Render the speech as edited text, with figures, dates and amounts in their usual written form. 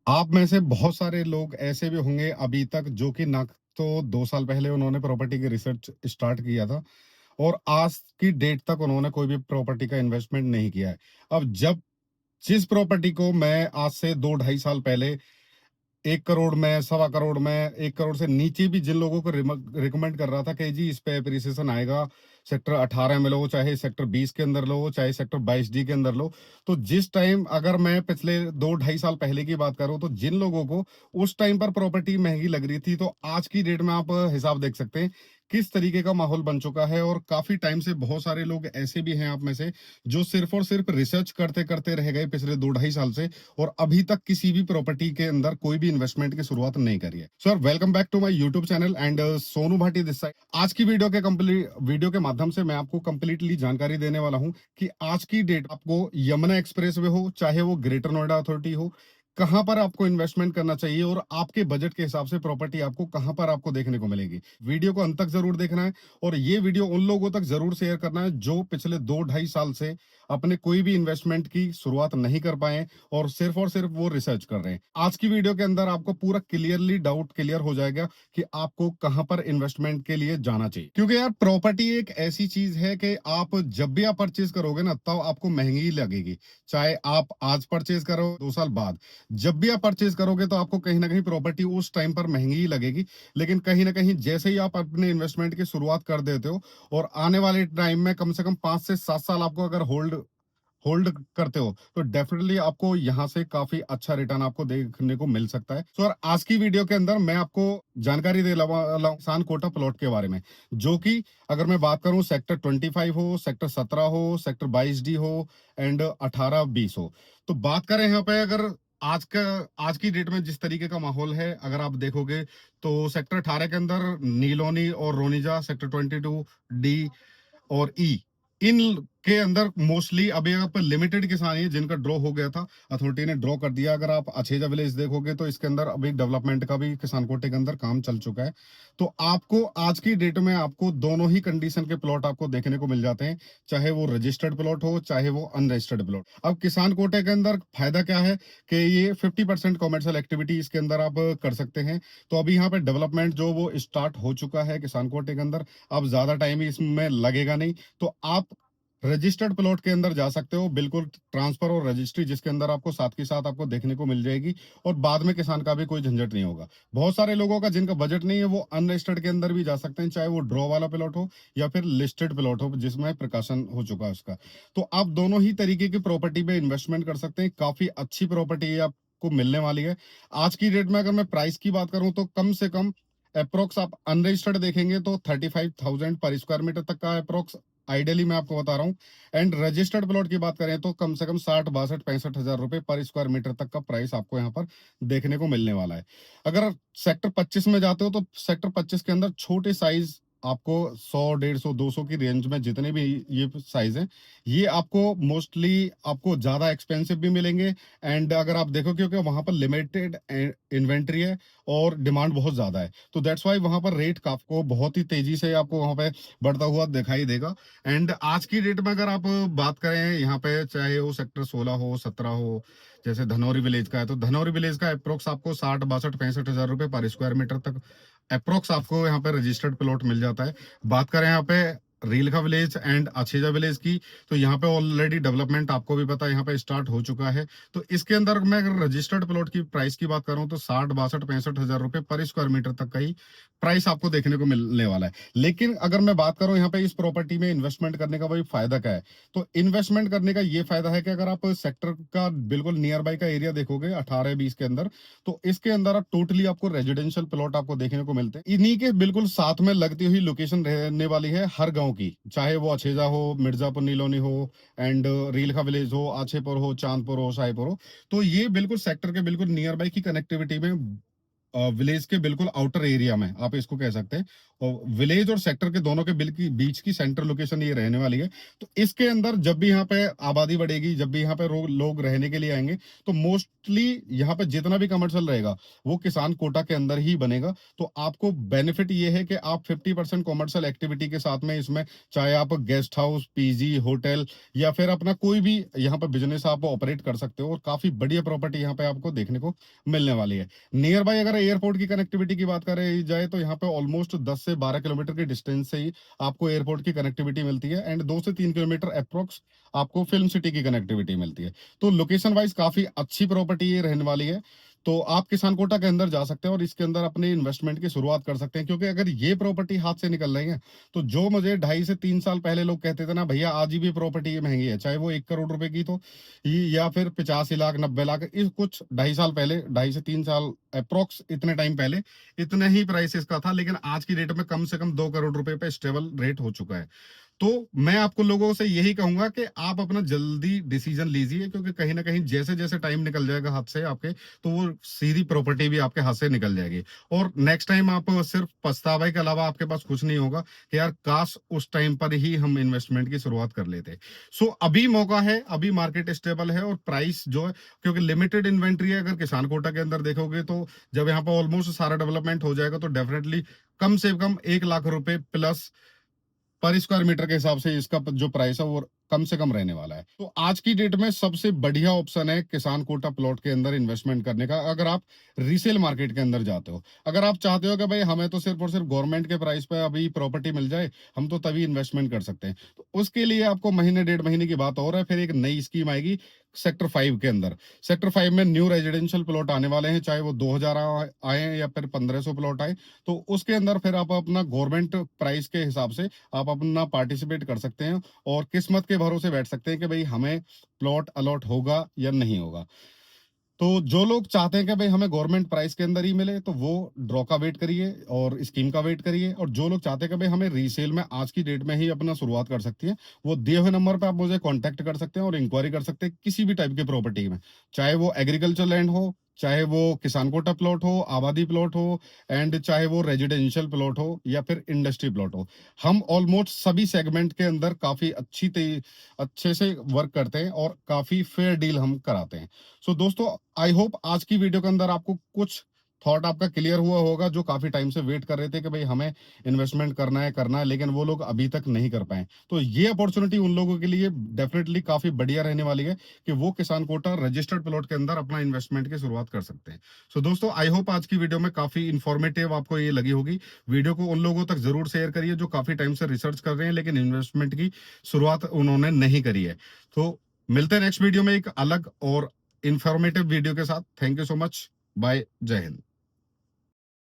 आप में से बहुत सारे लोग ऐसे भी होंगे अभी तक जो कि ना तो 2 साल पहले उन्होंने प्रॉपर्टी की रिसर्च स्टार्ट किया था और आज की डेट तक उन्होंने कोई भी प्रॉपर्टी का इन्वेस्टमेंट नहीं किया है। अब जब जिस प्रॉपर्टी को मैं आज से 2 ढाई साल पहले 1 करोड़ में, सवा करोड़ में, 1 करोड़ से नीचे भी जिन लोगों को रिकमेंड कर रहा था कि जी इस पे एप्रिसिएशन आएगा, सेक्टर 18 में लो, चाहे सेक्टर 20 के अंदर लो, चाहे सेक्टर 22 डी के अंदर लो। तो जिस टाइम अगर मैं पिछले 2 ढाई साल पहले की बात करूं तो जिन लोगों को उस टाइम पर प्रॉपर्टी महंगी लग रही थी, तो आज की डेट में आप हिसाब देख सकते हैं किस तरीके का माहौल बन चुका है। और काफी टाइम से बहुत सारे लोग ऐसे भी हैं आप में से जो सिर्फ और सिर्फ रिसर्च करते करते रह गए पिछले 2 ढाई साल से और अभी तक किसी भी प्रॉपर्टी के अंदर कोई भी इन्वेस्टमेंट की शुरुआत नहीं करी है। Sir, welcome back to my YouTube channel and Sonu Bhati this side. आज की वीडियो के माध्यम से मैं आपको कंप्लीटली जानकारी देने वाला हूं कि आज की डेट आपको यमुना एक्सप्रेस वे हो, चाहे वो ग्रेटर नोएडा अथॉरिटी हो, कहां पर आपको इन्वेस्टमेंट करना चाहिए और आपके बजट के हिसाब से प्रॉपर्टी आपको कहां पर आपको देखने को मिलेगी। वीडियो को अंत तक जरूर देखना है और ये वीडियो उन लोगों तक जरूर शेयर करना है जो पिछले 2 ढाई साल से अपने कोई भी इन्वेस्टमेंट की शुरुआत नहीं कर पाए और सिर्फ वो रिसर्च कर रहे हैं। आज की वीडियो के अंदर आपको पूरा क्लियरली डाउट क्लियर हो जाएगा कि आपको कहां पर इन्वेस्टमेंट के लिए जाना चाहिए। क्योंकि यार प्रॉपर्टी एक ऐसी चीज है कि आप जब भी आप परचेज करोगे ना तब आपको महंगी ही लगेगी। चाहे आप आज परचेज करो 2 साल बाद, जब भी आप परचेज करोगे तो आपको कहीं ना कहीं प्रॉपर्टी उस टाइम पर महंगी ही लगेगी। लेकिन कहीं ना कहीं जैसे ही आप अपने इन्वेस्टमेंट की शुरुआत कर देते हो और आने वाले टाइम में कम से कम 5 से 7 साल आपको अगर होल्ड होल्ड करते हो तो डेफिनेटली आपको यहाँ से काफी अच्छा रिटर्न आपको देखने को मिल सकता है। सो आज की वीडियो के अंदर मैं आपको जानकारी दे वाला हूं किसान कोटा प्लॉट के बारे में, जो कि अगर मैं बात करूं सेक्टर 25 हो, सेक्टर 17 हो, सेक्टर 22 डी हो एंड 18-20 हो। तो बात करें यहाँ पे, अगर आज की डेट में जिस तरीके का माहौल है अगर आप देखोगे तो सेक्टर 18 के अंदर नीलोनी और रोनिजा, सेक्टर 22 डी और ई, इन के अंदर मोस्टली अभी आप लिमिटेड किसान है जिनका ड्रॉ हो गया था, अथॉरिटी ने ड्रॉ कर दिया। अगर आप अछेजा विलेज देखोगे तो इसके अंदर अभी डेवलपमेंट का भी किसान कोटे के अंदर काम चल चुका है। तो आपको आज की डेट में आपको दोनों ही कंडीशन के प्लॉट आपको देखने को मिल जाते हैं, चाहे वो रजिस्टर्ड प्लॉट हो चाहे वो अनरजिस्टर्ड प्लॉट। अब किसान कोटे के अंदर फायदा क्या है कि ये 50% कॉमर्शियल एक्टिविटी इसके अंदर आप कर सकते हैं। तो अभी यहाँ पे डेवलपमेंट जो वो स्टार्ट हो चुका है किसान कोटे के अंदर, अब ज्यादा टाइम इसमें लगेगा नहीं। तो आप रजिस्टर्ड प्लॉट के अंदर जा सकते हो, बिल्कुल ट्रांसफर और रजिस्ट्री जिसके अंदर आपको साथ के साथ आपको देखने को मिल जाएगी और बाद में किसान का भी कोई झंझट नहीं होगा। बहुत सारे लोगों का जिनका बजट नहीं है वो अनरजिस्टर्ड के अंदर भी जा सकते हैं, चाहे वो ड्रॉ वाला प्लॉट हो या फिर लिस्टेड प्लॉट हो जिसमें प्रकाशन हो चुका है उसका। तो आप दोनों ही तरीके की प्रॉपर्टी में इन्वेस्टमेंट कर सकते हैं। काफी अच्छी प्रॉपर्टी आपको मिलने वाली है। आज की डेट में अगर मैं प्राइस की बात करूं तो कम से कम अप्रोक्स आप अनरजिस्टर्ड देखेंगे तो 35,000 पर स्क्वायर मीटर तक का अप्रोक्स आइडियली मैं आपको बता रहा हूँ। एंड रजिस्टर्ड प्लॉट की बात करें तो कम से कम 60, 62, 65 हजार रुपए पर स्क्वायर मीटर तक का प्राइस आपको यहाँ पर देखने को मिलने वाला है। अगर सेक्टर 25 में जाते हो तो सेक्टर 25 के अंदर छोटे साइज आपको 100, 150, 200 की रेंज में जितने भी ये साइज हैं, ये आपको मोस्टली आपको ज्यादा एक्सपेंसिव भी मिलेंगे। एंड अगर आप देखो क्योंकि वहां पर लिमिटेड इन्वेंट्री है और डिमांड बहुत ज्यादा है, तो दैट्स वाई वहां पर रेट आपको बहुत ही तेजी से आपको वहां पे बढ़ता हुआ दिखाई देगा। एंड आज की डेट में अगर आप बात करें यहाँ पे, चाहे वो सेक्टर 16 हो, 17 हो, जैसे धनौरी विलेज का है तो धनौरी विलेज का अप्रोक्स आपको 60, 62, 65 हजार रुपए पर स्क्वायर मीटर तक अप्रोक्स आपको यहाँ पे रजिस्टर्ड प्लॉट मिल जाता है। बात करें यहाँ पे रीलखा विलेज एंड अछेजा विलेज की, तो यहाँ पे ऑलरेडी डेवलपमेंट आपको भी पता है यहाँ पे स्टार्ट हो चुका है। तो इसके अंदर मैं अगर रजिस्टर्ड प्लॉट की प्राइस की बात करूं तो 60, 62, 65 हजार रुपए पर स्क्वायर मीटर तक का ही प्राइस आपको देखने को मिलने वाला है। लेकिन अगर मैं बात करूं यहाँ पे इस प्रॉपर्टी में इन्वेस्टमेंट करने का भाई फायदा क्या है, तो इन्वेस्टमेंट करने का ये फायदा है कि अगर आप सेक्टर का बिल्कुल नियर बाय का एरिया देखोगे 18-20 के अंदर, तो इसके अंदर आप टोटली आपको रेजिडेंशियल प्लॉट आपको देखने को मिलते हैं। इन्हीं के बिल्कुल साथ में लगती हुई लोकेशन रहने वाली है हर गांव की, चाहे वो अछेजा हो, मिर्जापुर नीलोनी हो एंड रीलखा विलेज हो, आछेपुर हो, चांदपुर हो, साईपुर हो। तो ये बिल्कुल सेक्टर के बिल्कुल नियर बाय की कनेक्टिविटी में विलेज के बिल्कुल आउटर एरिया में आप इसको कह सकते हैं, और विलेज और सेक्टर के दोनों के बीच की सेंटर लोकेशन ये रहने वाली है। तो इसके अंदर जब भी यहाँ पे आबादी बढ़ेगी, जब भी यहाँ पे लोग रहने के लिए आएंगे, तो मोस्टली यहाँ पे जितना भी कमर्शियल रहेगा वो किसान कोटा के अंदर ही बनेगा। तो आपको बेनिफिट ये है कि आप 50% कॉमर्शियल एक्टिविटी के साथ में इसमें, चाहे आप गेस्ट हाउस, पीजी, होटल या फिर अपना कोई भी यहाँ पे बिजनेस आप ऑपरेट कर सकते हो, और काफी बढ़िया प्रॉपर्टी यहाँ पे आपको देखने को मिलने वाली है। नियर बाय अगर एयरपोर्ट की कनेक्टिविटी की बात करें जाए तो यहाँ पे ऑलमोस्ट 10 से 12 किलोमीटर के डिस्टेंस से ही आपको एयरपोर्ट की कनेक्टिविटी मिलती है, एंड 2 से 3 किलोमीटर अप्रोक्स आपको फिल्म सिटी की कनेक्टिविटी मिलती है। तो लोकेशन वाइज काफी अच्छी प्रॉपर्टी ये रहने वाली है। तो आप किसान कोटा के अंदर जा सकते हैं और इसके अंदर अपने इन्वेस्टमेंट की शुरुआत कर सकते हैं, क्योंकि अगर ये प्रॉपर्टी हाथ से निकल रही है तो जो मुझे 2.5 से 3 साल पहले लोग कहते थे ना, भैया आज ही भी प्रॉपर्टी ये महंगी है, चाहे वो 1 करोड़ रुपए की तो या फिर 85 लाख 90 लाख, इस कुछ 2.5 साल पहले, 2.5 से 3 साल अप्रोक्स, इतने टाइम पहले इतने ही प्राइसेस का था, लेकिन आज की डेट में कम से कम 2 करोड़ रुपए पे स्टेबल रेट हो चुका है। तो मैं आपको लोगों से यही कहूंगा कि आप अपना जल्दी डिसीजन लीजिए, क्योंकि कहीं ना कहीं जैसे जैसे टाइम निकल जाएगा हाथ से आपके, तो वो सीधी प्रॉपर्टी भी आपके हाथ से निकल जाएगी, और नेक्स्ट टाइम आप सिर्फ पछतावे के अलावा आपके पास कुछ नहीं होगा कि यार काश उस टाइम पर ही हम इन्वेस्टमेंट की शुरुआत कर लेते। सो अभी मौका है, अभी मार्केट स्टेबल है, और प्राइस जो है, क्योंकि लिमिटेड इन्वेंट्री है, अगर किसान कोटा के अंदर देखोगे तो जब यहाँ पर ऑलमोस्ट सारा डेवलपमेंट हो जाएगा तो डेफिनेटली कम से कम 1 लाख रुपए प्लस पर स्क्वायर मीटर के हिसाब से इसका जो प्राइस है वो कम से कम रहने वाला है। तो आज की डेट में सबसे बढ़िया ऑप्शन है किसान कोटा प्लॉट के अंदर इन्वेस्टमेंट करने का, अगर आप रीसेल मार्केट के अंदर जाते हो। अगर आप चाहते हो कि भाई हमें तो सिर्फ और सिर्फ गवर्नमेंट के प्राइस पे अभी प्रॉपर्टी मिल जाए, हम तो तभी इन्वेस्टमेंट कर सकते हैं, तो उसके लिए आपको महीने 1.5 महीने की बात और है, फिर एक नई स्कीम आएगी सेक्टर 5 के अंदर। सेक्टर 5 में न्यू रेजिडेंशियल प्लॉट आने वाले हैं, चाहे वो 2,000 आए या फिर 1,500 प्लॉट आए, तो उसके अंदर फिर आप अपना गवर्नमेंट प्राइस के हिसाब से आप अपना पार्टिसिपेट कर सकते हैं, और किस्मत के भरोसे बैठ सकते हैं कि भाई हमें प्लॉट अलॉट होगा या नहीं होगा। तो जो लोग चाहते हैं कि भाई हमें गवर्नमेंट प्राइस के अंदर ही मिले, तो वो ड्रॉ का वेट करिए और स्कीम का वेट करिए, और जो लोग चाहते हैं कि भाई हमें रीसेल में आज की डेट में ही अपना शुरुआत कर सकती है, वो दिए हुए नंबर पे आप मुझे कांटेक्ट कर सकते हैं और इंक्वायरी कर सकते हैं किसी भी टाइप के प्रॉपर्टी में, चाहे वो एग्रीकल्चर लैंड हो, चाहे वो किसान कोटा प्लॉट हो, आबादी प्लॉट हो, एंड चाहे वो रेजिडेंशियल प्लॉट हो या फिर इंडस्ट्री प्लॉट हो। हम ऑलमोस्ट सभी सेगमेंट के अंदर काफी अच्छे से वर्क करते हैं और काफी फेयर डील हम कराते हैं। सो दोस्तों, आई होप आज की वीडियो के अंदर आपको कुछ थॉट आपका क्लियर हुआ होगा, जो काफी टाइम से वेट कर रहे थे कि भाई हमें इन्वेस्टमेंट करना है, लेकिन वो लोग अभी तक नहीं कर पाए। तो ये अपॉर्चुनिटी उन लोगों के लिए डेफिनेटली काफी बढ़िया रहने वाली है कि वो किसान कोटा रजिस्टर्ड प्लॉट के अंदर अपना इन्वेस्टमेंट की शुरुआत कर सकते हैं। सो दोस्तों, आई होप आज की वीडियो में काफी इंफॉर्मेटिव आपको ये लगी होगी। वीडियो को उन लोगों तक जरूर शेयर करिए जो काफी टाइम से रिसर्च कर रहे हैं लेकिन इन्वेस्टमेंट की शुरुआत उन्होंने नहीं करी है। तो मिलते हैं नेक्स्ट वीडियो में एक अलग और इंफॉर्मेटिव वीडियो के साथ। Thank you so much. Bye. जय हिंद।